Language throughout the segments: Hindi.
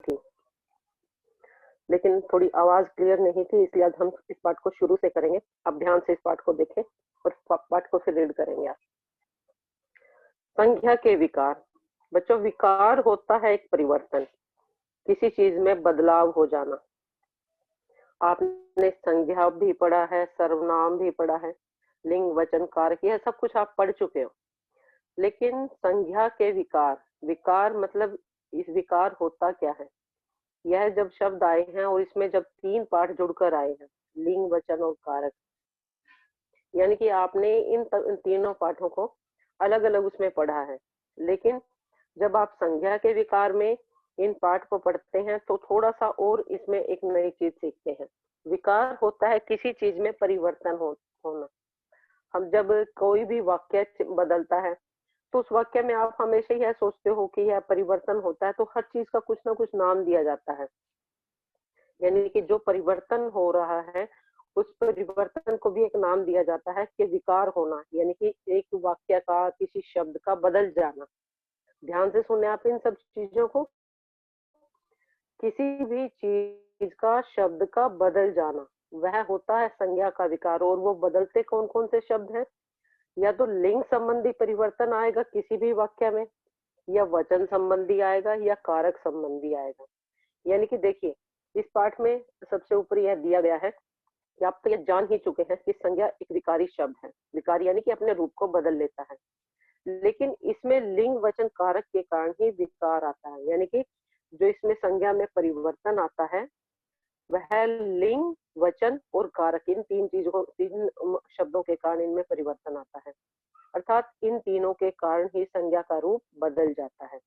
थी, लेकिन थोड़ी आवाज क्लियर नहीं थी, इसलिए आज हम इस पाठ को शुरू से करेंगे। आप ध्यान से इस पाठ को देखें और पाठ को फिर रीड करेंगे आप। संज्ञा के विकार। बच्चों, विकार होता है एक परिवर्तन, किसी चीज में बदलाव हो जाना। आपने संज्ञा भी पढ़ा है, सर्वनाम भी पढ़ा है, लिंग वचन कारक, यह सब कुछ आप पढ़ चुके हो। लेकिन संज्ञा के विकार, विकार मतलब इस विकार होता क्या है? यह जब शब्द आए हैं और इसमें जब तीन पाठ जुड़कर आए हैं, लिंग वचन और कारक, यानी कि आपने इन तीनों पाठों को अलग अलग उसमें पढ़ा है। लेकिन जब आप संज्ञा के विकार में इन पाठ को पढ़ते हैं तो थोड़ा सा और इसमें एक नई चीज सीखते हैं। विकार होता है किसी चीज में परिवर्तन होना। हम जब कोई भी वाक्य बदलता है तो उस वाक्य में आप हमेशा यह सोचते हो कि यह परिवर्तन होता है, तो हर चीज का कुछ ना कुछ नाम दिया जाता है। यानी कि जो परिवर्तन हो रहा है उस परिवर्तन को भी एक नाम दिया जाता है कि विकार होना, यानी कि एक वाक्य का, किसी शब्द का बदल जाना। ध्यान से सुने आप इन सब चीजों को। किसी भी चीज का, शब्द का बदल जाना, वह होता है संज्ञा का विकार। और वो बदलते कौन कौन से शब्द हैं? या तो लिंग संबंधी परिवर्तन आएगा किसी भी वाक्य में, या वचन संबंधी आएगा, या कारक संबंधी आएगा। यानी कि देखिए, इस पाठ में सबसे ऊपर यह दिया गया है कि आप तो यह जान ही चुके हैं कि संज्ञा एक विकारी शब्द है। विकारी यानी कि अपने रूप को बदल लेता है। लेकिन इसमें लिंग वचन कारक के कारण ही विकार आता है। यानी कि जो इसमें संज्ञा में परिवर्तन आता है वह लिंग, वचन और कारक, इन तीन चीजों, तीन शब्दों के कारण इनमें परिवर्तन आता है। अर्थात इन तीनों के कारण ही संज्ञा का रूप बदल जाता है।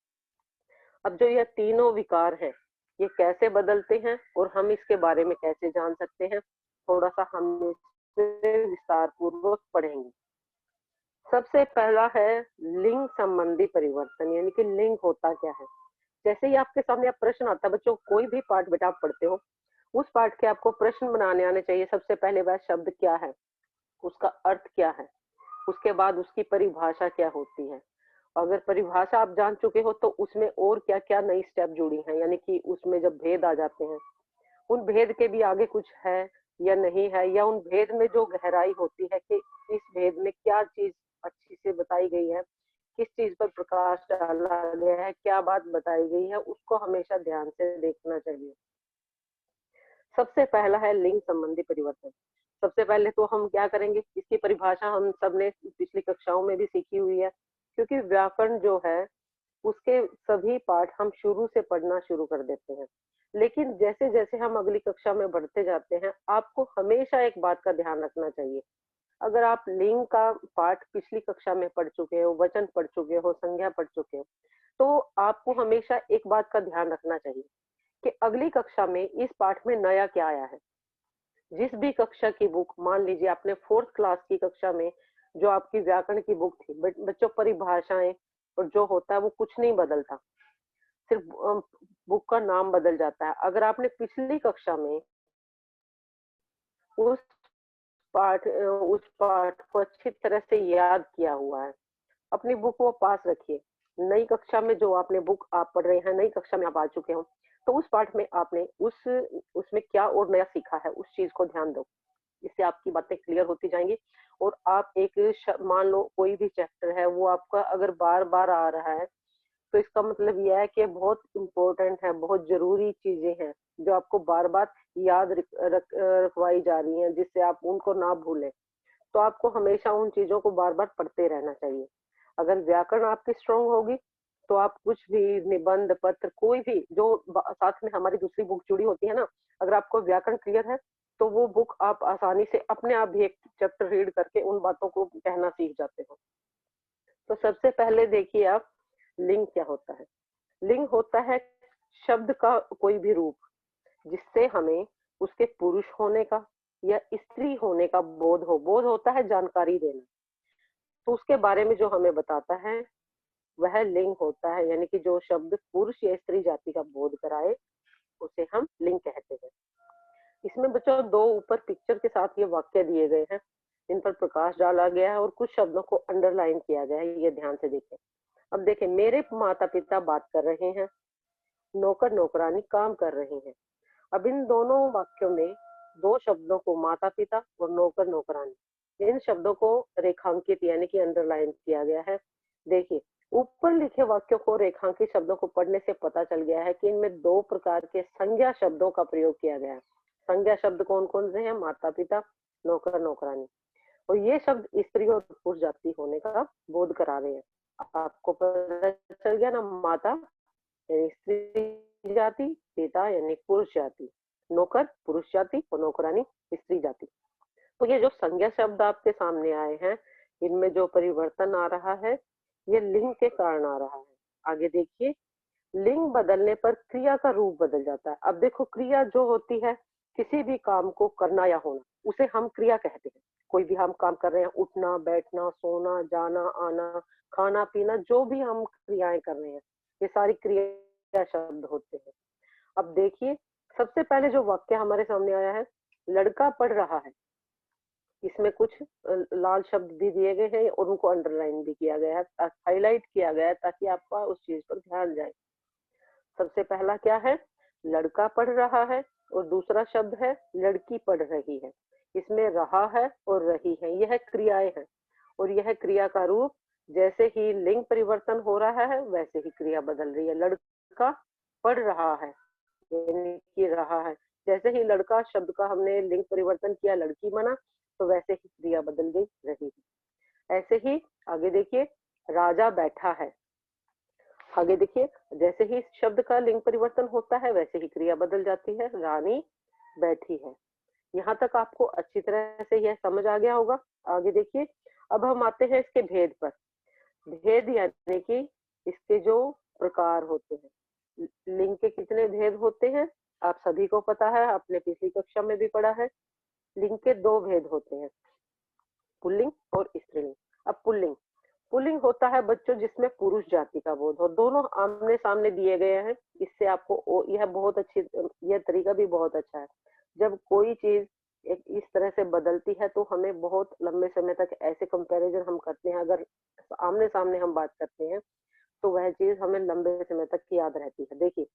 अब जो यह तीनों विकार हैं, ये कैसे बदलते हैं और हम इसके बारे में कैसे जान सकते हैं, थोड़ा सा हम इसे विस्तार पूर्वक पढ़ेंगे। सबसे पहला है लिंग संबंधी परिवर्तन। यानी कि लिंग होता क्या है? जैसे ही आपके सामने अब प्रश्न आता है, बच्चों कोई भी पाठ बेटा आप पढ़ते हो, उस पाठ के आपको प्रश्न बनाने आने चाहिए। सबसे पहले वह शब्द क्या है, उसका अर्थ क्या है, उसके बाद उसकी परिभाषा क्या होती है। अगर परिभाषा आप जान चुके हो तो उसमें और क्या क्या नई स्टेप जुड़ी हैं, यानी कि उसमें जब भेद आ जाते हैं, उन भेद के भी आगे कुछ है या नहीं है, या उन भेद में जो गहराई होती है कि इस भेद में क्या चीज अच्छी से बताई गई है, किस चीज पर प्रकाश डाला गया है, क्या बात बताई गई है, उसको हमेशा ध्यान से देखना चाहिए। सबसे पहला है लिंग संबंधी परिवर्तन। सबसे पहले तो हम क्या करेंगे, इसकी परिभाषा हम सबने पिछली कक्षाओं में भी सीखी हुई है, क्योंकि व्याकरण जो है उसके सभी पाठ हम शुरू से पढ़ना शुरू कर देते हैं। लेकिन जैसे जैसे हम अगली कक्षा में बढ़ते जाते हैं, आपको हमेशा एक बात का ध्यान रखना चाहिए। अगर आप लिंग का पाठ पिछली कक्षा में पढ़ चुके हो, वचन पढ़ चुके हो, संज्ञा पढ़ चुके हो, तो आपको हमेशा एक बात का ध्यान रखना चाहिए कि अगली कक्षा में इस पाठ में नया क्या आया है। जिस भी कक्षा की बुक, मान लीजिए आपने फोर्थ क्लास की कक्षा में जो आपकी व्याकरण की बुक थी, बच्चों परिभाषाएं और जो होता है वो कुछ नहीं बदलता, सिर्फ बुक का नाम बदल जाता है। अगर आपने पिछली कक्षा में उस उस पाठ को अच्छी तरह से याद किया हुआ है, अपनी बुक वो पास रखिए। नई कक्षा में जो आपने बुक आप पढ़ रहे हैं, नई कक्षा में आप आ चुके हो, तो उस पाठ में आपने उसमें क्या और नया सीखा है, उस चीज को ध्यान दो। इससे आपकी बातें क्लियर होती जाएंगी। और आप मान लो कोई भी चैप्टर है वो आपका अगर बार बार आ रहा है, तो इसका मतलब यह है कि बहुत इम्पोर्टेंट है, बहुत जरूरी चीजें हैं जो आपको बार बार याद रखवाई जा रही हैं, जिससे आप उनको ना भूलें। तो आपको हमेशा उन चीजों को बार बार पढ़ते रहना चाहिए। अगर व्याकरण आपकी स्ट्रांग होगी तो आप कुछ भी निबंध पत्र, कोई भी जो साथ में हमारी दूसरी बुक जुड़ी होती है ना, अगर आपको व्याकरण क्लियर है तो वो बुक आप आसानी से अपने आप भी एक चैप्टर रीड करके उन बातों को कहना सीख जाते हो। तो सबसे पहले देखिए आप, लिंग क्या होता है? लिंग होता है शब्द का कोई भी रूप जिससे हमें उसके पुरुष होने का या स्त्री होने का बोध हो। बोध होता है जानकारी देना, तो उसके बारे में जो हमें बताता है वह लिंग होता है। यानी कि जो शब्द पुरुष या स्त्री जाति का बोध कराए उसे हम लिंग कहते हैं। इसमें बच्चों दो ऊपर पिक्चर के साथ ये वाक्य दिए गए हैं, इन पर प्रकाश डाला गया है और कुछ शब्दों को अंडरलाइन किया गया है, ये ध्यान से देखें। अब देखें, मेरे माता पिता बात कर रहे हैं, नौकर नौकरानी काम कर रहे हैं। अब इन दोनों वाक्यों में दो शब्दों को माता पिता और नौकर नौकरानी, इन शब्दों को रेखांकित यानी कि अंडरलाइन किया गया है। देखिए, ऊपर लिखे वाक्यों को रेखांकित शब्दों को पढ़ने से पता चल गया है कि इनमें दो प्रकार के संज्ञा शब्दों का प्रयोग किया गया है। संज्ञा शब्द कौन कौन से हैं? माता पिता, नौकर नौकरानी। और ये शब्द स्त्री और पुरुष जाति होने का बोध करा रहे हैं। आपको पता चल गया ना, माता यानी स्त्री जाति, पिता यानी पुरुष जाति, नौकर पुरुष जाति और नौकरानी स्त्री जाति। तो ये जो संज्ञा शब्द आपके सामने आए हैं, इनमें जो परिवर्तन आ रहा है ये लिंग के कारण आ रहा है। आगे देखिए, लिंग बदलने पर क्रिया का रूप बदल जाता है। अब देखो, क्रिया जो होती है किसी भी काम को करना या होना, उसे हम क्रिया कहते हैं। कोई भी हम काम कर रहे हैं, उठना बैठना सोना जाना आना खाना पीना, जो भी हम क्रियाएं कर रहे हैं ये सारी क्रिया शब्द होते हैं। अब देखिए, सबसे पहले जो वाक्य हमारे सामने आया है, लड़का पढ़ रहा है, इसमें कुछ लाल शब्द भी दिए गए हैं और उनको अंडरलाइन भी किया गया है, हाईलाइट किया गया है ताकि आपका उस चीज पर ध्यान जाए। सबसे पहला क्या है? लड़का पढ़ रहा है और दूसरा शब्द है लड़की पढ़ रही है। इसमें रहा है और रही है, यह क्रियाएं हैं और यह क्रिया का रूप जैसे ही लिंग परिवर्तन हो रहा है वैसे ही क्रिया बदल रही है। लड़का पढ़ रहा है यानी कि रहा है, जैसे ही लड़का शब्द का हमने लिंग परिवर्तन किया लड़की बना, तो वैसे ही क्रिया बदल गई रही है। ऐसे ही आगे देखिए, राजा बैठा है। आगे देखिए, जैसे ही शब्द का लिंग परिवर्तन होता है वैसे ही क्रिया बदल जाती है, रानी बैठी है। यहाँ तक आपको अच्छी तरह से यह समझ आ गया होगा। आगे देखिए, अब हम आते हैं इसके भेद पर। भेद यानी कि इसके जो प्रकार होते हैं। लिंग के कितने भेद होते हैं आप सभी को पता है, आपने पिछली कक्षा में भी पढ़ा है। लिंग के दो भेद होते हैं, पुल्लिंग और स्त्रीलिंग। अब पुल्लिंग, पुल्लिंग होता है बच्चों जिसमें पुरुष जाति का बोध हो, दोनों आमने सामने दिए गए हैं। इससे आपको यह बहुत अच्छी, यह तरीका भी बहुत अच्छा है। जब कोई चीज एक इस तरह से बदलती है तो हमें बहुत लंबे समय तक ऐसे कंपैरिजन हम करते हैं, अगर आमने सामने हम बात करते हैं तो वह चीज हमें लंबे समय तक याद रहती है। देखिए,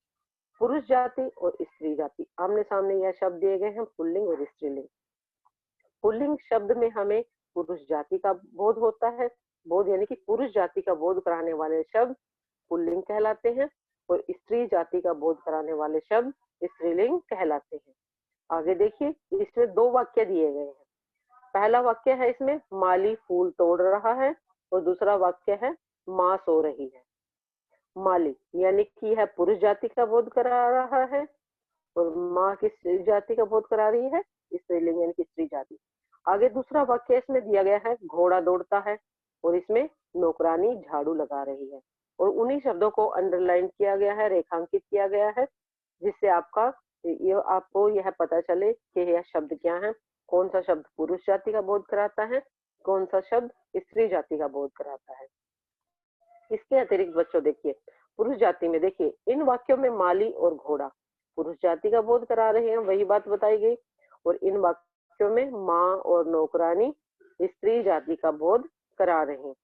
पुरुष जाति और स्त्री जाति, आमने सामने यह शब्द दिए गए हैं, पुल्लिंग और स्त्रीलिंग। पुल्लिंग शब्द में हमें पुरुष जाति का बोध होता है, बोध यानी कि पुरुष जाति का बोध कराने वाले शब्द पुल्लिंग कहलाते हैं और स्त्री जाति का बोध कराने वाले शब्द स्त्रीलिंग कहलाते हैं। आगे देखिए, इसमें दो वाक्य दिए गए हैं। पहला वाक्य है इसमें माली फूल तोड़ रहा है और दूसरा वाक्य है माँ सो रही है। माली यानी कि यह पुरुष जाति का बोध करा रहा है और माँ किस जाति का बोध करा रही है? स्त्रीलिंग यानी कि स्त्री जाति। आगे दूसरा वाक्य इसमें दिया गया है, घोड़ा दौड़ता है और इसमें नौकरानी झाड़ू लगा रही है। और उन्हीं शब्दों को अंडरलाइन किया गया है, रेखांकित किया गया है, जिससे आपको यह पता चले कि यह शब्द क्या है, कौन सा शब्द पुरुष जाति का बोध कराता है, कौन सा शब्द स्त्री जाति का बोध कराता है। इसके अतिरिक्त बच्चों देखिए, पुरुष जाति में देखिए, इन वाक्यों में माली और घोड़ा पुरुष जाति का बोध करा रहे हैं, वही बात बताई गई, और इन वाक्यों में माँ और नौकरानी स्त्री जाति का बोध करा रहे हैं।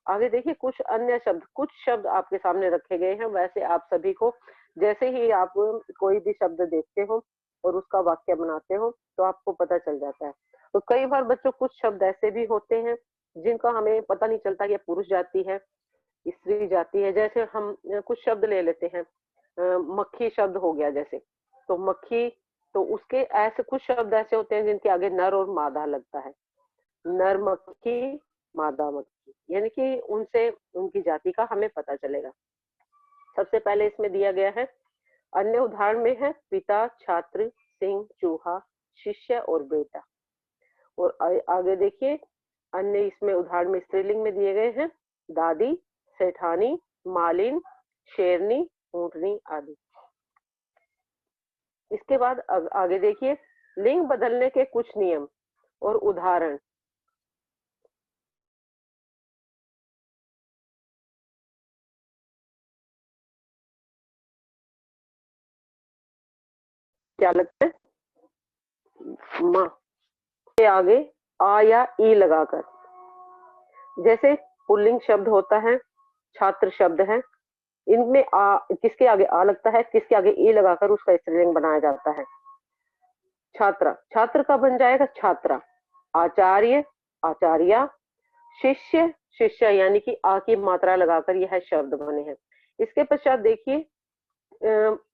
आगे देखिए, कुछ अन्य शब्द, कुछ शब्द आपके सामने रखे गए हैं। वैसे आप सभी को जैसे ही आप कोई भी शब्द देखते हो और उसका वाक्य बनाते हो तो आपको पता चल जाता है। तो कई बार बच्चों कुछ शब्द ऐसे भी होते हैं जिनका हमें पता नहीं चलता कि पुरुष जाति है स्त्री जाति है। जैसे हम कुछ शब्द ले लेते हैं, मक्खी शब्द हो गया जैसे, तो मक्खी, तो उसके ऐसे कुछ शब्द ऐसे होते हैं जिनके आगे नर और मादा लगता है, नर मक्खी मादा मक्खी, यानी कि उनसे उनकी जाति का हमें पता चलेगा। सबसे पहले इसमें दिया गया है, अन्य उदाहरण में है पिता छात्र सिंह चूहा शिष्य और बेटा। और आगे देखिए, अन्य इसमें उदाहरण में स्त्रीलिंग में दिए गए हैं, दादी सेठानी मालिन शेरनी ऊंटनी आदि। इसके बाद आगे देखिए, लिंग बदलने के कुछ नियम और उदाहरण। क्या लगता है? माँ के आगे आ या ई लगाकर। जैसे पुल्लिंग शब्द होता है, छात्र शब्द है, इनमें आ किसके आगे आ लगता है, किसके आगे ए लगाकर उसका स्त्रीलिंग बनाया जाता है। छात्रा, छात्र का बन जाएगा छात्रा। आचार्य, आचार्या। शिष्य, शिष्य यानी कि आ की मात्रा लगाकर यह शब्द बने हैं। इसके पश्चात देखिए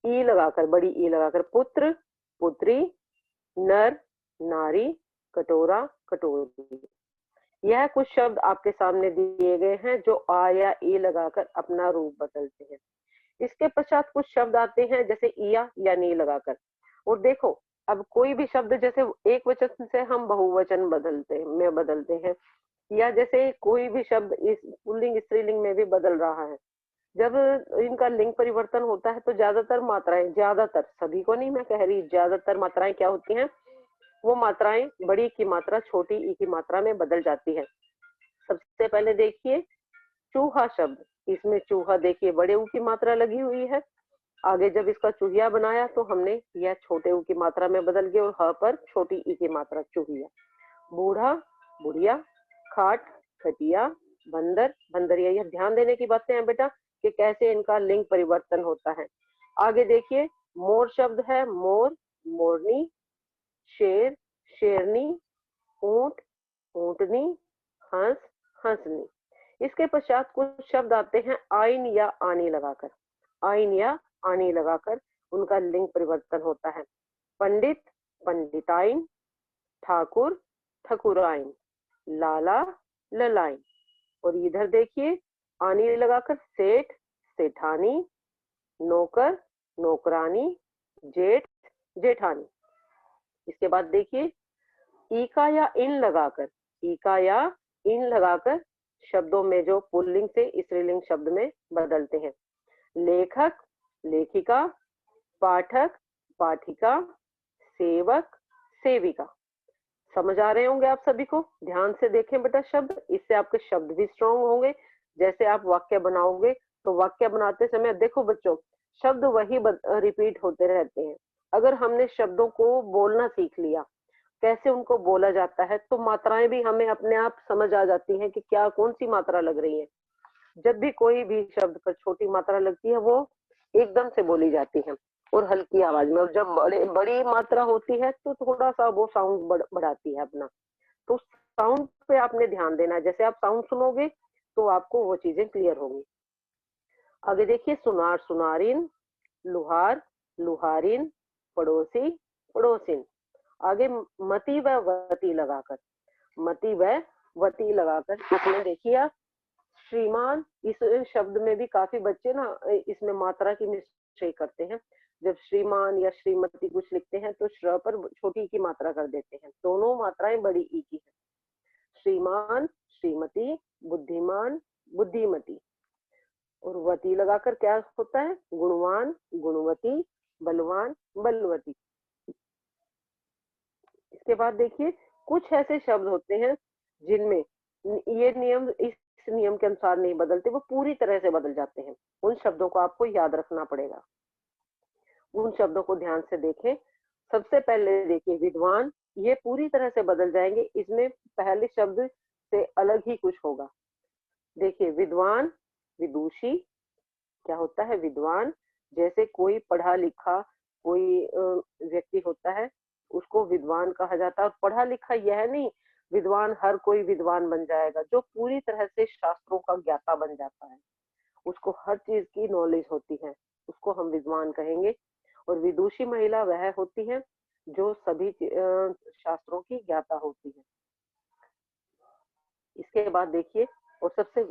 ई लगाकर, बड़ी ई लगाकर पुत्र, पुत्री, नर, नारी, कटोरा, कटोरी। यह कुछ शब्द आपके सामने दिए गए हैं जो आ या ई लगाकर अपना रूप बदलते हैं। इसके पश्चात कुछ शब्द आते हैं जैसे इया या नी लगाकर। और देखो, अब कोई भी शब्द जैसे एक वचन से हम बहुवचन बदलते हैं, या जैसे कोई भी शब्द इस पुल्लिंग स्त्रीलिंग में भी बदल रहा है। जब इनका लिंग परिवर्तन होता है तो ज्यादातर मात्राएं, ज्यादातर, सभी को नहीं मैं कह रही, ज्यादातर मात्राएं क्या होती हैं, वो मात्राएं बड़ी की मात्रा छोटी ई की मात्रा में बदल जाती है। सबसे पहले देखिए चूहा शब्द, इसमें चूहा देखिए बड़े ऊ की मात्रा लगी हुई है। आगे जब इसका चूहिया बनाया तो हमने यह छोटे ऊ की मात्रा में बदल गया और ह पर छोटी ई की मात्रा चूहिया। बूढ़ा, बुढ़िया। खाट, खटिया। बंदर, बंदरिया। यह ध्यान देने की बातें हैं बेटा कि कैसे इनका लिंग परिवर्तन होता है। आगे देखिए मोर शब्द है, मोर, मोरनी। शेर, शेरनी। ऊंट, ऊंटनी। हंस, हंसनी। इसके पश्चात कुछ शब्द आते हैं आइन या आनी लगाकर। आइन या आनी लगाकर उनका लिंग परिवर्तन होता है। पंडित, पंडिताइन। ठाकुर, ठकुराइन। लाला, ललाइन। और इधर देखिए आनी लगाकर सेठ, सेठानी। नौकर, नौकरानी। जेठ, जेठानी। इसके बाद देखिए ईका या इन लगाकर, ईका या इन लगाकर शब्दों में जो पुल्लिंग से स्त्रीलिंग शब्द में बदलते हैं। लेखक, लेखिका। पाठक, पाठिका। सेवक, सेविका। समझ आ रहे होंगे आप सभी को। ध्यान से देखें बेटा शब्द, इससे आपके शब्द भी स्ट्रांग होंगे। जैसे आप वाक्य बनाओगे तो वाक्य बनाते समय देखो बच्चों, शब्द वही रिपीट होते रहते हैं। अगर हमने शब्दों को बोलना सीख लिया, कैसे उनको बोला जाता है, तो मात्राएं भी हमें अपने आप समझ आ जाती हैं कि क्या कौन सी मात्रा लग रही है। जब भी कोई भी शब्द पर छोटी मात्रा लगती है वो एकदम से बोली जाती है और हल्की आवाज में, और जब बड़ी मात्रा होती है तो थोड़ा सा वो साउंड बढ़ाती है अपना। तो साउंड पे आपने ध्यान देना है। जैसे आप साउंड सुनोगे तो आपको वो चीजें क्लियर होंगी। आगे देखिए सुनार, सुनारिन। लुहार, लुहारिन। पड़ोसी, पड़ोसिन। आगे मति व वती लगाकर, मति व वती लगाकर इसमें देखिए आप श्रीमान, इस शब्द में भी काफी बच्चे ना इसमें मात्रा की मिस्टेक करते हैं। जब श्रीमान या श्रीमती कुछ लिखते हैं तो श्र पर छोटी की मात्रा कर देते हैं। दोनों मात्राएं बड़ी ई की है। श्रीमान, श्रीमती। बुद्धिमान, बुद्धिमती। और वती लगाकर क्या होता है, गुणवान, गुणवती। बलवान, बलवती। इसके बाद देखिए कुछ ऐसे शब्द होते हैं जिनमें ये नियम इस नियम के अनुसार नहीं बदलते, वो पूरी तरह से बदल जाते हैं। उन शब्दों को आपको याद रखना पड़ेगा। उन शब्दों को ध्यान से देखें। सबसे पहले देखिए विद्वान, ये पूरी तरह से बदल जाएंगे। इसमें पहले शब्द से अलग ही कुछ होगा। देखिए विद्वान, विदुषी। क्या होता है विद्वान, जैसे कोई पढ़ा लिखा कोई व्यक्ति होता है उसको विद्वान कहा जाता है। और पढ़ा लिखा यह नहीं, विद्वान हर कोई विद्वान बन जाएगा, जो पूरी तरह से शास्त्रों का ज्ञाता बन जाता है, उसको हर चीज की नॉलेज होती है, उसको हम विद्वान कहेंगे। और विदुषी महिला वह होती है जो सभी शास्त्रों की ज्ञाता होती है। इसके बाद देखिए और सबसे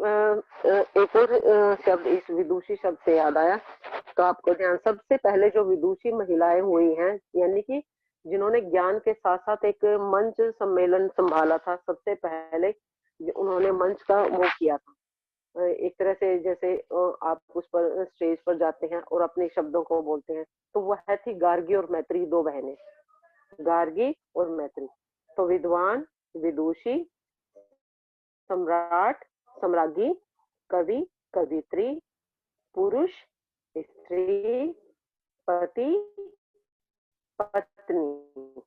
एक और शब्द इस विदुषी शब्द से याद आया तो आपको ध्यान, सबसे पहले जो विदुषी महिलाएं हुई हैं यानी कि जिन्होंने ज्ञान के साथ साथ एक मंच सम्मेलन संभाला था, सबसे पहले उन्होंने मंच का वो किया था। एक तरह से जैसे आप उस पर स्टेज पर जाते हैं और अपने शब्दों को बोलते हैं, तो वह थी गार्गी और मैत्री, दो बहनें, गार्गी और मैत्री। तो विद्वान, विदुषी, सम्राट, सम्राज्ञी, कवि, कवित्री, पुरुष, स्त्री, पति, पत्नी।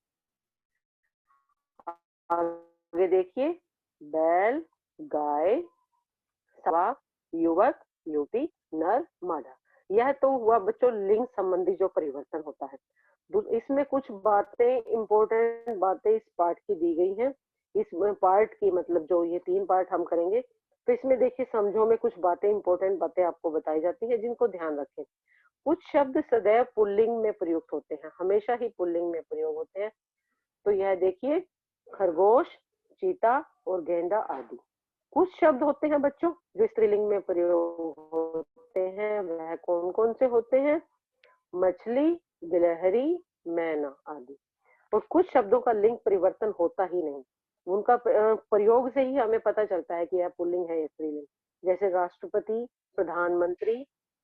आगे देखिए बैल, गाय, सवा, युवक, यूपी, नर, माडा। यह तो हुआ बच्चों लिंग संबंधी जो परिवर्तन होता है। इसमें कुछ बातें, इंपॉर्टेंट बातें इस पार्ट की दी गई हैं। इस पार्ट की मतलब जो ये 3 पार्ट हम करेंगे, तो इसमें देखिए समझो में कुछ बातें, इंपॉर्टेंट बातें आपको बताई जाती हैं जिनको ध्यान रखें। कुछ शब्द सदैव पुल्लिंग में प्रयुक्त होते हैं, हमेशा ही पुल्लिंग में प्रयोग होते हैं। तो यह देखिए खरगोश, चीता और गेंडा आदि। कुछ शब्द होते हैं बच्चों जो स्त्रीलिंग में प्रयोग होते हैं, वह कौन-कौन से होते हैं? मछली, गिलहरी, मैना आदि। और कुछ शब्दों का लिंग परिवर्तन होता ही नहीं। उनका प्रयोग से ही हमें पता चलता है कि यह पुल्लिंग है या स्त्रीलिंग। जैसे राष्ट्रपति, प्रधानमंत्री,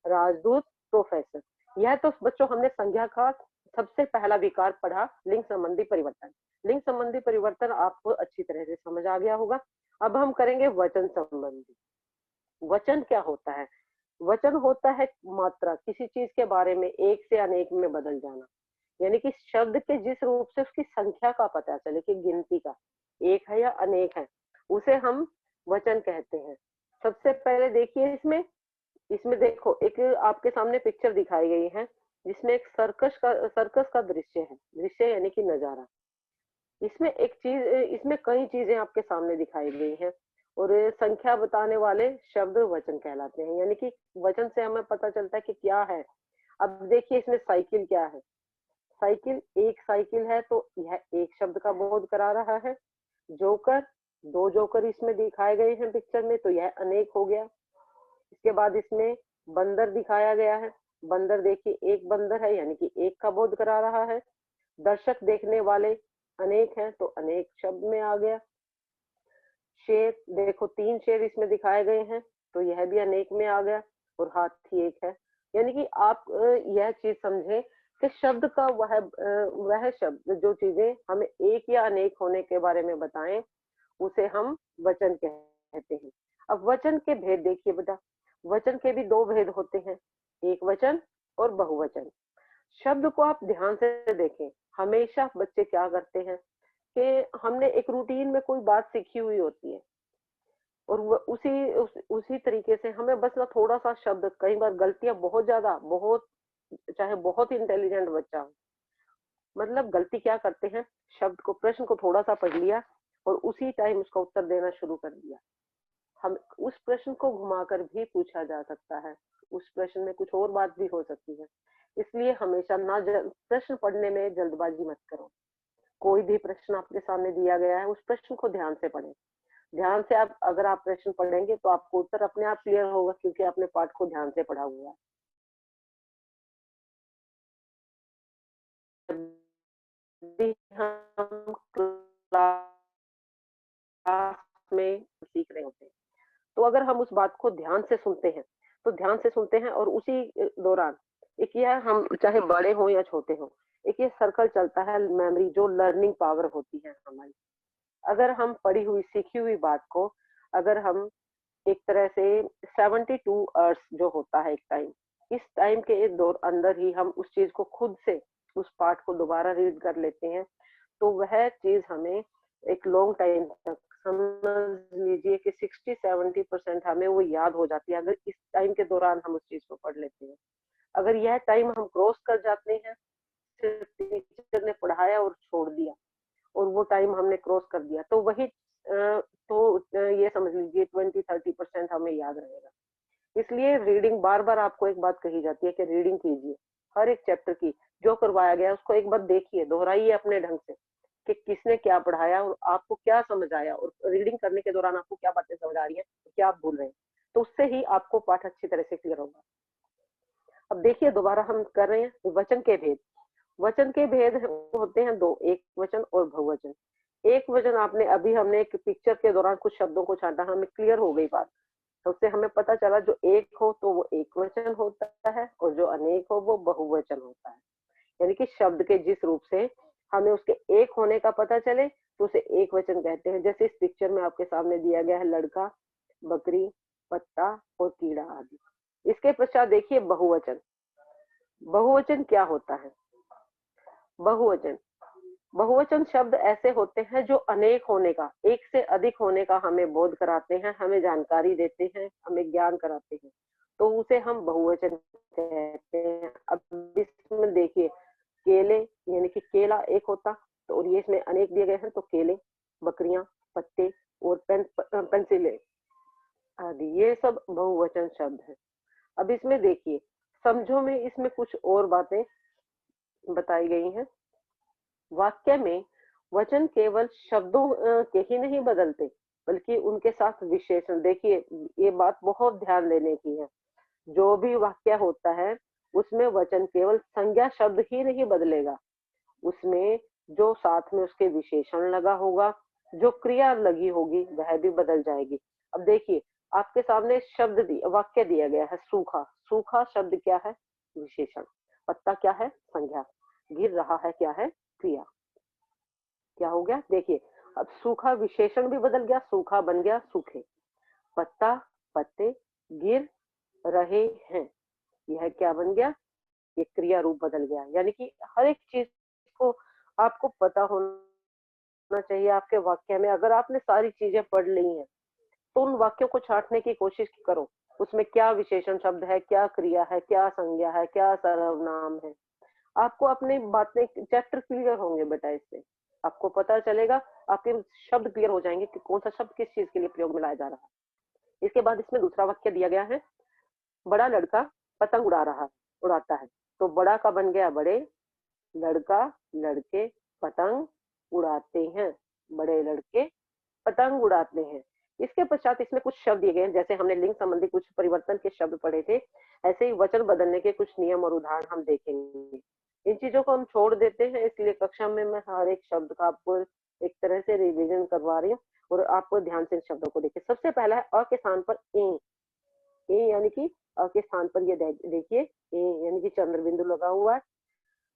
राजदूत, प्रोफेसर। यह तो बच्चों हमने संज्ञा का सबसे पहला विकार पढ़ा, लिंग संबंधी परिवर्तन। लिंग संबंधी परिवर्तन आपको अच्छी तरह से समझ आ गया होगा। अब हम करेंगे वचन संबंधी। वचन क्या होता है? वचन होता है मात्रा, किसी चीज के बारे में एक से अनेक में बदल जाना। यानी कि शब्द के जिस रूप से उसकी संख्या का पता चले कि गिनती का एक है या अनेक है, उसे हम वचन कहते हैं। सबसे पहले देखिए इसमें इसमें देखो एक आपके सामने पिक्चर दिखाई गई है जिसमें एक सर्कस का दृश्य है। दृश्य यानी कि नजारा। इसमें एक चीज, इसमें कई चीजें आपके सामने दिखाई गई हैं और संख्या बताने वाले शब्द वचन कहलाते हैं। यानी कि वचन से हमें पता चलता है कि क्या है। अब देखिए इसमें साइकिल क्या है? साइकिल, एक साइकिल है तो यह एक शब्द का बोध करा रहा है। जोकर, दो जोकर इसमें दिखाए गए हैं पिक्चर में, तो यह अनेक हो गया। इसके बाद इसमें बंदर दिखाया गया है। बंदर देखिए एक बंदर है यानी कि एक का बोध करा रहा है। दर्शक देखने वाले अनेक हैं तो अनेक शब्द में आ गया। शेर, देखो 3 शेर इसमें दिखाए गए हैं तो यह भी अनेक में आ गया और हाथी एक है। यानी कि आप यह चीज समझें कि शब्द का वह शब्द जो चीजें हमें एक या अनेक होने के बारे में बताएं, उसे हम वचन कहते हैं। अब वचन के भेद देखिए बेटा। वचन के भी 2 भेद होते हैं, एक वचन और बहुवचन। शब्द को आप ध्यान से देखें। हमेशा बच्चे क्या करते हैं कि हमने एक रूटीन में कोई बात सीखी हुई होती है और उसी तरीके से हमें बस ना थोड़ा सा शब्द, कई बार गलतियां बहुत ज्यादा, बहुत, चाहे बहुत इंटेलिजेंट बच्चा हो, मतलब गलती क्या करते हैं, शब्द को, प्रश्न को थोड़ा सा पढ़ लिया और उसी टाइम उसका उत्तर देना शुरू कर दिया। हम उस प्रश्न को घुमाकर भी पूछा जा सकता है, उस प्रश्न में कुछ और बात भी हो सकती है। इसलिए हमेशा ना प्रश्न पढ़ने में जल्दबाजी मत करो। कोई भी प्रश्न आपके सामने दिया गया है, उस प्रश्न को ध्यान से पढ़ें। ध्यान से आप अगर आप प्रश्न पढ़ेंगे तो आपको उत्तर अपने आप क्लियर होगा क्योंकि आपने पाठ को ध्यान से पढ़ा हुआ है। भी हम क्लास में सीख रहे होते हैं, तो अगर हम उस बात को ध्यान से सुनते हैं, तो ध्यान से सुनते हैं और उसी दौरान एक यह, हम चाहे बड़े हों या छोटे हों, एक ये सर्कल चलता है मेमोरी, जो लर्निंग पावर होती है हमारी। अगर हम पढ़ी हुई सीखी हुई बात को, अगर हम एक तरह से 72 आवर्स जो होता है एक टाइम, इस टाइम के एक दौर अंदर ही हम उस चीज को खुद से, उस पाठ को दोबारा रीड कर लेते हैं, तो वह चीज हमें एक लॉन्ग टाइम तक, समझ लीजिए कि 60-70% हमें वो याद हो जाती है, अगर इस टाइम के दौरान हम उस चीज को पढ़ लेते हैं। अगर यह टाइम हम क्रॉस कर जाते हैं, सिर्फ टीचर ने पढ़ाया और छोड़ दिया और वो टाइम हमने क्रॉस कर दिया, तो वही ये समझ लीजिए 20-30% हमें याद रहेगा। इसलिए रीडिंग, बार बार आपको एक बात कही जाती है कि रीडिंग कीजिए, हर एक चैप्टर की जो करवाया गया है उसको एक बार देखिए, दोहराइए अपने ढंग से कि किसने क्या पढ़ाया और आपको क्या समझ आया, और रीडिंग करने के दौरान आपको क्या बातें समझ आ रही है, क्या आप भूल रहे हैं, तो उससे ही आपको पाठ अच्छी तरह से क्लियर होगा। अब देखिए दोबारा हम कर रहे हैं वचन के भेद। वचन के भेद होते हैं 2, एक वचन और बहुवचन। एक वचन, आपने अभी, हमने एक पिक्चर के दौरान कुछ शब्दों को छांटा, हमें क्लियर हो गई बात, तो उससे हमें पता चला जो एक हो तो वो एक वचन होता है और जो अनेक हो वो बहुवचन होता है। यानी कि शब्द के जिस रूप से हमें उसके एक होने का पता चले तो उसे एक वचन कहते हैं। जैसे इस पिक्चर में आपके सामने दिया गया है लड़का, बकरी, पत्ता और कीड़ा आदि। इसके पश्चात देखिए बहुवचन। बहुवचन क्या होता है? बहुवचन, बहुवचन शब्द ऐसे होते हैं जो अनेक होने का, एक से अधिक होने का हमें बोध कराते हैं, हमें जानकारी देते हैं, हमें ज्ञान कराते हैं। तो उसे हम बहुवचन कहते हैं। अब इसमें देखिए, केले यानी कि केला एक होता, तो और ये इसमें अनेक दिए गए हैं, तो केले, बकरियां, पत्ते और पेंसिलें आदि, ये सब बहुवचन शब्द हैं। अब इसमें देखिए, समझो में इसमें कुछ और बातें बताई गई हैं। वाक्य में वचन केवल शब्दों के ही नहीं बदलते, बल्कि उनके साथ विशेषण। देखिए, ये बात बहुत ध्यान देने की है। जो भी वाक्य होता है उसमें वचन केवल संज्ञा शब्द ही नहीं बदलेगा, उसमें जो साथ में उसके विशेषण लगा होगा, जो क्रिया लगी होगी, वह भी बदल जाएगी। अब देखिए, आपके सामने वाक्य दिया गया है सूखा। सूखा शब्द क्या है? विशेषण। पत्ता क्या है? संज्ञा। गिर रहा है क्या है? क्रिया। क्या हो गया? देखिए, अब सूखा विशेषण भी बदल गया, सूखा बन गया सूखे। पत्ता, पत्ते, गिर रहे हैं, यह क्या बन गया? ये क्रिया रूप बदल गया। यानी कि हर एक चीज को आपको पता होना चाहिए आपके वाक्य में। अगर आपने सारी चीजें पढ़ ली हैं, तो उन वाक्यों को छांटने की कोशिश करो। उसमें क्या विशेषण शब्द है, क्या क्रिया है, क्या संज्ञा है, क्या सर्वनाम है। आपको अपनी बातें, चैप्टर क्लियर होंगे बेटा इससे। आपको पता चलेगा, आपके शब्द क्लियर हो जाएंगे कि कौन सा शब्द किस चीज के लिए प्रयोग में लाया जा रहा है। इसके बाद इसमें दूसरा वाक्य दिया गया है, बड़ा लड़का पतंग उड़ाता है। तो बड़ा का बन गया बड़े, लड़का, लड़के, पतंग उड़ाते हैं। बड़े लड़के पतंग उड़ाते हैं। इसके पश्चात इसमें कुछ शब्द दिए गए हैं, जैसे हमने लिंग संबंधी कुछ परिवर्तन के शब्द पढ़े थे, ऐसे ही वचन बदलने के कुछ नियम और उदाहरण हम देखेंगे। इन चीजों को हम छोड़ देते हैं, इसलिए कक्षा में मैं हर एक शब्द का आपको एक तरह से रिवीजन करवा रही हूँ, और आपको ध्यान से इन शब्दों को देखिए। सबसे पहला है अ के स्थान पर ए। ए यानी कि अ के स्थान पर ये देखिए, ए यानी कि चंद्र बिंदु लगा हुआ है,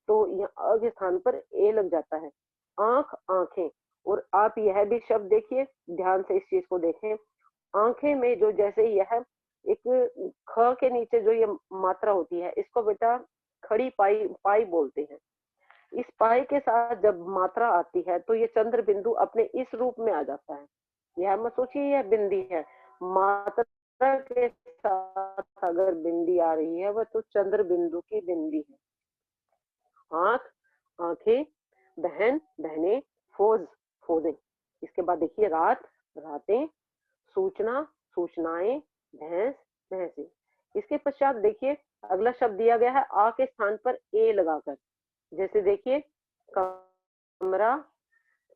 तो यहाँ अ के स्थान पर ए लग जाता है। आंख, आंखें, और आप यह भी शब्द देखिए, ध्यान से इस चीज को देखें। आंखें में जो जैसे यह एक ख के नीचे जो ये मात्रा होती है, इसको बेटा खड़ी पाई पाई बोलते हैं। इस पाई के साथ जब मात्रा आती है, तो ये चंद्र बिंदु अपने इस रूप में आ जाता है। यह मत सोचिए यह बिंदी है, मात्रा के साथ अगर बिंदी आ रही है, वह तो चंद्र बिंदु की बिंदी है। आंख, आंखें, बहन, बहनें, फौज, फौजें। इसके बाद देखिए, रात, रातें, सूचना, सूचनाएं, भैंस, भैंसे। इसके पश्चात देखिए, अगला शब्द दिया गया है आ के स्थान पर ए लगाकर। जैसे देखिए, कमरा,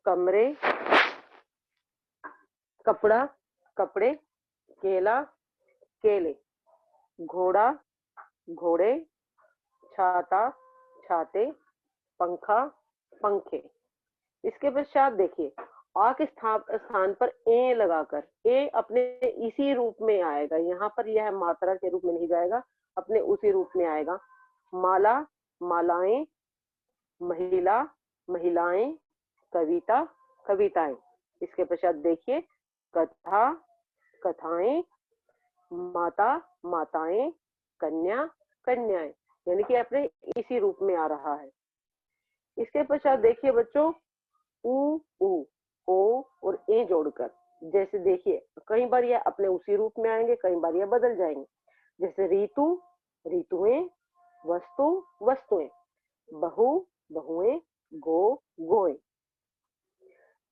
कमरे, कपड़ा, कपड़े, केला, केले, घोड़ा, घोड़े, छाता, छाते, पंखा, पंखे। इसके पश्चात देखिए, आ के स्थान पर ए लगाकर, ए अपने इसी रूप में आएगा, यहाँ पर यह मात्रा के रूप में नहीं जाएगा, अपने उसी रूप में आएगा। माला, मालाएं, महिला, महिलाएं, कविता, कविताएं। इसके पश्चात देखिए, कथा, कथाएं, माता, माताएं, कन्या, कन्याएं। यानी कि अपने इसी रूप में आ रहा है। इसके पश्चात देखिए बच्चों, ऊ, ऊ, ओ और ए जोड़कर, जैसे देखिए, कई बार यह अपने उसी रूप में आएंगे, कई बार यह बदल जाएंगे। जैसे ऋतु, ऋतुएं, वस्तु, वस्तुएं, बहू, बहुएं, गो, गोएं।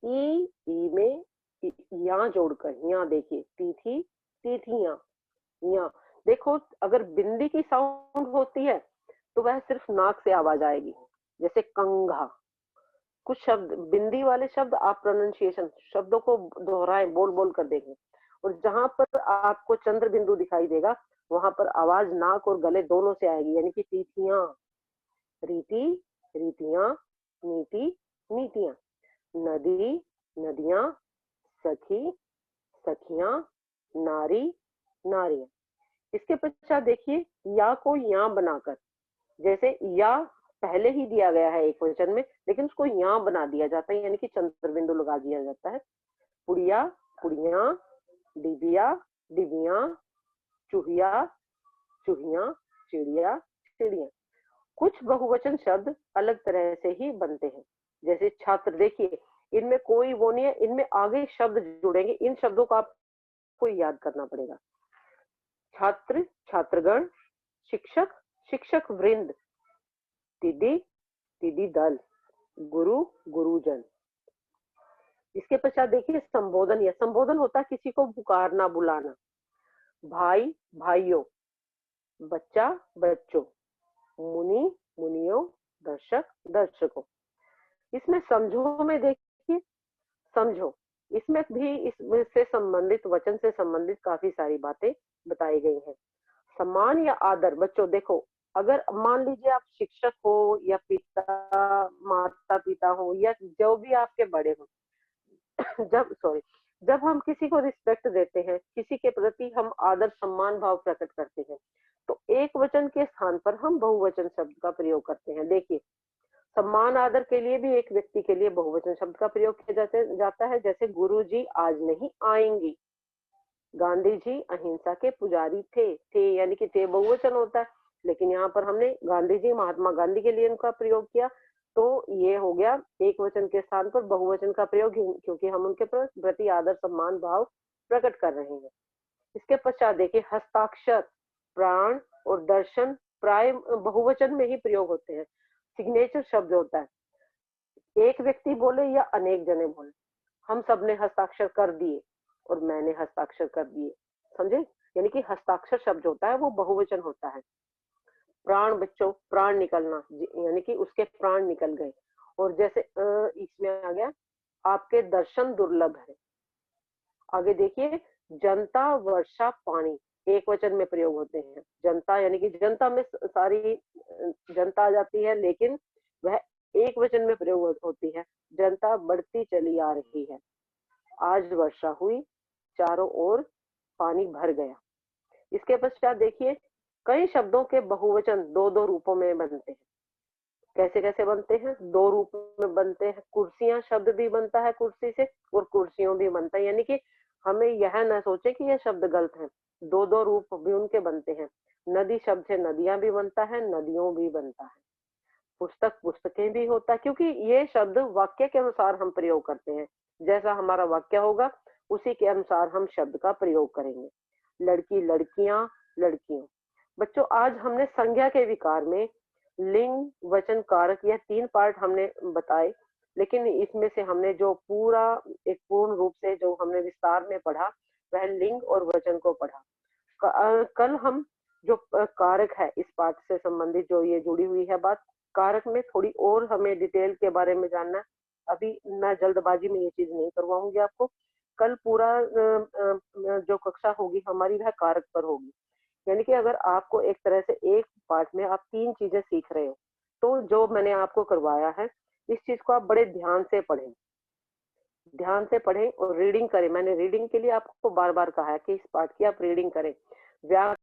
ई में या जोड़कर, यहाँ देखिए, तिथि, तिथियां, या देखो, अगर बिंदी की साउंड होती है, तो वह सिर्फ नाक से आवाज आएगी। जैसे कंघा। कुछ शब्द बिंदी वाले शब्द आप प्रोनाउंसिएशन शब्दों को दोहराएं, बोल बोल कर देखें, और जहां पर आपको चंद्र बिंदु दिखाई देगा, वहां पर आवाज नाक और गले दोनों से आएगी। यानी कि तिथियां, रीति, रीतियां, नीति, नीतियां, नदी, नदियां, सखी, सखियां, नारी, नारियां। इसके पश्चात देखिए, या को या बनाकर, जैसे या पहले ही दिया गया है एक वचन में, लेकिन उसको यहाँ बना दिया जाता है, यानी कि चंद्र बिंदु लगा दिया जाता है। पुड़िया, पुड़िया, डिबिया, डिबिया, चूहिया, चूहिया, चिड़िया, चिड़िया। कुछ बहुवचन शब्द अलग तरह से ही बनते हैं, जैसे छात्र। देखिए, इनमें कोई वो नहीं है, इनमें आगे शब्द जुड़ेंगे, इन शब्दों को आपको याद करना पड़ेगा। छात्र छात्रगण, शिक्षक शिक्षक वृंद, दीदी दीदी दल, गुरु गुरुजन। इसके पश्चात देखिए संबोधन। या संबोधन होता है किसी को पुकारना बुलाना। भाई भाइयों, बच्चा बच्चों, मुनि मुनियों, दर्शक दर्शकों। इसमें समझो में देखिए, समझो इसमें भी इसमें से संबंधित वचन से संबंधित काफी सारी बातें बताई गई हैं। सम्मान या आदर। बच्चों देखो, अगर मान लीजिए आप शिक्षक हो या पिता माता पिता हो या जो भी आपके बड़े हो, जब हम किसी को रिस्पेक्ट देते हैं, किसी के प्रति हम आदर सम्मान भाव प्रकट करते हैं, तो एक वचन के स्थान पर हम बहुवचन शब्द का प्रयोग करते हैं। देखिए, सम्मान आदर के लिए भी एक व्यक्ति के लिए बहुवचन शब्द का प्रयोग किया जाता है। जैसे गुरु जी आज नहीं आएंगी, गांधी जी अहिंसा के पुजारी थे यानी कि थे बहुवचन होता है, लेकिन यहाँ पर हमने गांधी जी महात्मा गांधी के लिए उनका प्रयोग किया, तो ये हो गया एक वचन के स्थान पर बहुवचन का प्रयोग, क्योंकि हम उनके प्रति आदर सम्मान भाव प्रकट कर रहे हैं। इसके पश्चात देखिए हस्ताक्षर, प्राण और दर्शन प्राय बहुवचन में ही प्रयोग होते हैं। सिग्नेचर शब्द होता है, एक व्यक्ति बोले या अनेक जने बोले, हम सबने हस्ताक्षर कर दिए और मैंने हस्ताक्षर कर दिए, समझे? यानी कि हस्ताक्षर शब्द होता है वो बहुवचन होता है। प्राण बच्चों, प्राण निकलना यानी कि उसके प्राण निकल गए। और जैसे इसमें आ गया आपके दर्शन दुर्लभ है। आगे देखिए जनता वर्षा पानी एक वचन में प्रयोग होते हैं। जनता यानी कि जनता में सारी जनता आ जाती है, लेकिन वह एक वचन में प्रयोग होती है। जनता बढ़ती चली आ रही है, आज वर्षा हुई, चारों ओर पानी भर गया। इसके पश्चात देखिए कई शब्दों के बहुवचन दो दो रूपों में बनते हैं। कैसे कैसे बनते हैं? दो रूप में बनते हैं। कुर्सियां शब्द भी बनता है कुर्सी से, और कुर्सियों भी बनता है, यानी कि हमें यह न सोचे कि यह शब्द गलत है, दो दो रूप भी उनके बनते हैं। नदी शब्द से नदियां भी बनता है, नदियों भी बनता है। पुस्तक पुस्तकें भी होता है, क्योंकि ये शब्द वाक्य के अनुसार हम प्रयोग करते हैं। जैसा हमारा वाक्य होगा उसी के अनुसार हम शब्द का प्रयोग करेंगे। लड़की लड़कियां, लड़कियों। बच्चों आज हमने संज्ञा के विकार में लिंग वचन कारक यह तीन पार्ट हमने बताए, लेकिन इसमें से हमने जो पूरा एक पूर्ण रूप से जो हमने विस्तार में पढ़ा वह लिंग और वचन को पढ़ा। कल हम जो कारक है इस पाठ से संबंधित जो ये जुड़ी हुई है बात, कारक में थोड़ी और हमें डिटेल के बारे में जानना है। अभी मैं जल्दबाजी में ये चीज नहीं करवाऊंगी आपको। कल पूरा जो कक्षा होगी हमारी वह कारक पर होगी। यानी कि अगर आपको एक तरह से एक पाठ में आप तीन चीजें सीख रहे हो, तो जो मैंने आपको करवाया है इस चीज को आप बड़े ध्यान से पढ़ें और रीडिंग करें। मैंने रीडिंग के लिए आपको बार बार कहा है कि इस पाठ की आप रीडिंग करें। व्याकरण